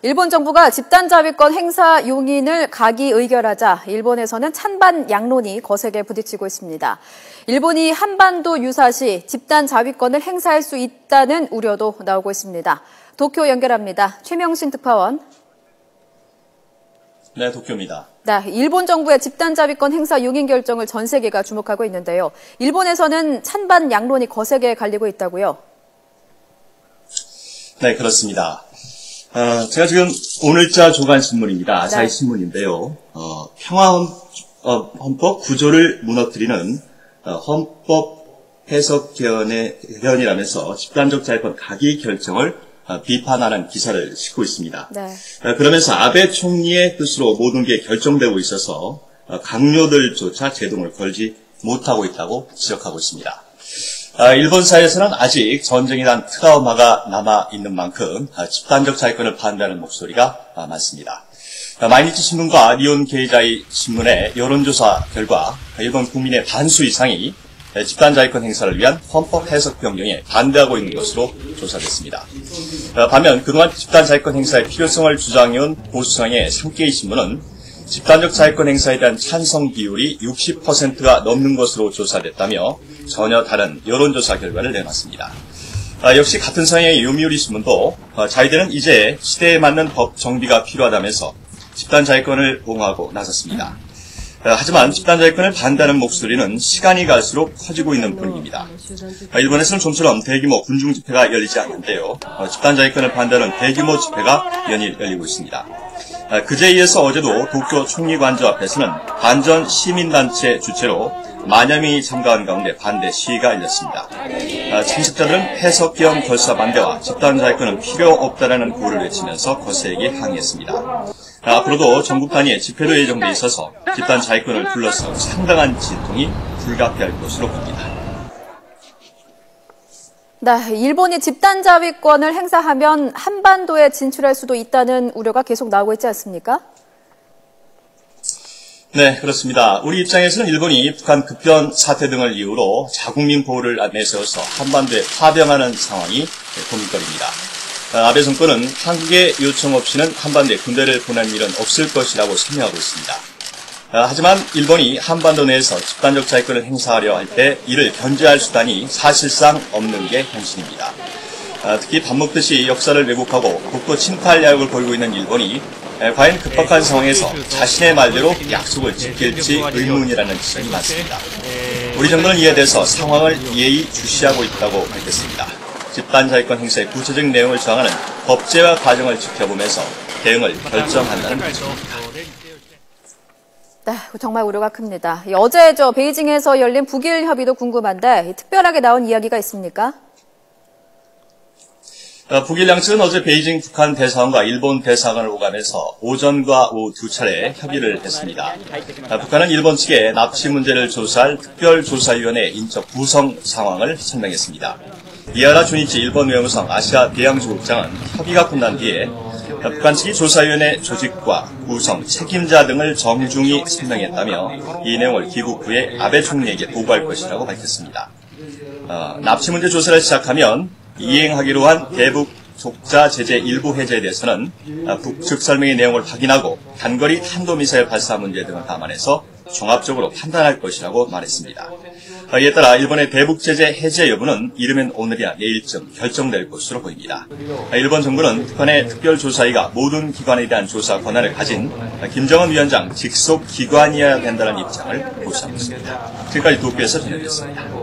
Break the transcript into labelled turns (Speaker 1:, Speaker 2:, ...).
Speaker 1: 일본 정부가 집단자위권 행사 용인을 가기 의결하자 일본에서는 찬반 양론이 거세게 부딪히고 있습니다. 일본이 한반도 유사시 집단자위권을 행사할 수 있다는 우려도 나오고 있습니다. 도쿄 연결합니다. 최명신 특파원.
Speaker 2: 네, 도쿄입니다.
Speaker 1: 네, 일본 정부의 집단자위권 행사 용인 결정을 전 세계가 주목하고 있는데요. 일본에서는 찬반 양론이 거세게 갈리고 있다고요?
Speaker 2: 네, 그렇습니다. 제가 지금 오늘자 조간신문입니다. 아사히 신문인데요. 평화헌법 구조를 무너뜨리는 헌법 해석 개헌이라면서 집단적 자위권 가기 결정을 비판하는 기사를 싣고 있습니다.
Speaker 1: 네.
Speaker 2: 그러면서 아베 총리의 뜻으로 모든 게 결정되고 있어서 강요들조차 제동을 걸지 못하고 있다고 지적하고 있습니다. 일본 사회에서는 아직 전쟁에 대한 트라우마가 남아있는 만큼 집단적 자위권을 반대하는 목소리가 많습니다. 마이니치 신문과 니온 게이자이 신문의 여론조사 결과 일본 국민의 반수 이상이 집단자위권 행사를 위한 헌법 해석 변경에 반대하고 있는 것으로 조사됐습니다. 반면 그동안 집단자위권 행사의 필요성을 주장해온 보수성의 산케이 신문은 집단적 자위권 행사에 대한 찬성 비율이 60%가 넘는 것으로 조사됐다며 전혀 다른 여론조사 결과를 내놨습니다. 역시 같은 성향의 요미우리 신문도 자위대는 이제 시대에 맞는 법 정비가 필요하다면서 집단자위권을 옹호하고 나섰습니다. 하지만 집단자위권을 반대하는 목소리는 시간이 갈수록 커지고 있는 분위기입니다. 일본에서는 좀처럼 대규모 군중 집회가 열리지 않는데요. 집단자위권을 반대하는 대규모 집회가 연일 열리고 있습니다. 그제에 이어서 어제도 도쿄 총리관저 앞에서는 반전 시민단체 주최로 만여 명이 참가한 가운데 반대 시위가 열렸습니다. 참석자들은 해석 개헌 결사 반대와 집단자위권은 필요 없다라는 구호를 외치면서 거세게 항의했습니다. 앞으로도 전국 단위의 집회도 예정돼 있어서 집단자위권을 둘러싼 상당한 진통이 불가피할 것으로 보입니다.
Speaker 1: 네, 일본이 집단자위권을 행사하면 한반도에 진출할 수도 있다는 우려가 계속 나오고 있지 않습니까?
Speaker 2: 네, 그렇습니다. 우리 입장에서는 일본이 북한 급변 사태 등을 이유로 자국민 보호를 내세워서 한반도에 파병하는 상황이 고민거리입니다. 아베 정권은 한국의 요청 없이는 한반도에 군대를 보낼 일은 없을 것이라고 설명하고 있습니다. 하지만 일본이 한반도 내에서 집단적 자위권을 행사하려 할 때 이를 견제할 수단이 사실상 없는 게 현실입니다. 특히 밥 먹듯이 역사를 왜곡하고 국도 침탈 야욕을 보이고 있는 일본이 과연 급박한 상황에서 자신의 말대로 약속을 지킬지 의문이라는 지적이 많습니다. 우리 정부는 이에 대해서 상황을 예의주시하고 있다고 밝혔습니다. 집단자위권 행사의 구체적 내용을 정하는 법제화 과정을 지켜보면서 대응을 결정한다는 것입니다.
Speaker 1: 네, 정말 우려가 큽니다. 어제 베이징에서 열린 북일 협의도 궁금한데 특별하게 나온 이야기가 있습니까?
Speaker 2: 북일 양측은 어제 베이징 북한 대사관과 일본 대사관을 오가면서 오전과 오후 두 차례 협의를 했습니다. 북한은 일본 측에 납치 문제를 조사할 특별조사위원회 인적 구성 상황을 설명했습니다. 이하라 주니치 일본 외무성 아시아 대양조국장은 협의가 끝난 뒤에 북한 측이 조사위원회 조직과 구성, 책임자 등을 정중히 설명했다며 이 내용을 귀국 후에 아베 총리에게 보고할 것이라고 밝혔습니다. 납치 문제 조사를 시작하면 이행하기로 한 대북 적자 제재 일부 해제에 대해서는 북측 설명의 내용을 확인하고 단거리 탄도미사일 발사 문제 등을 감안해서 종합적으로 판단할 것이라고 말했습니다. 이에 따라 일본의 대북 제재 해제 여부는 이르면 오늘이나 내일쯤 결정될 것으로 보입니다. 일본 정부는 북한의 특별조사위가 모든 기관에 대한 조사 권한을 가진 김정은 위원장 직속 기관이어야 된다는 입장을 고수하고 있습니다. 지금까지 도쿄에서 전해드렸습니다.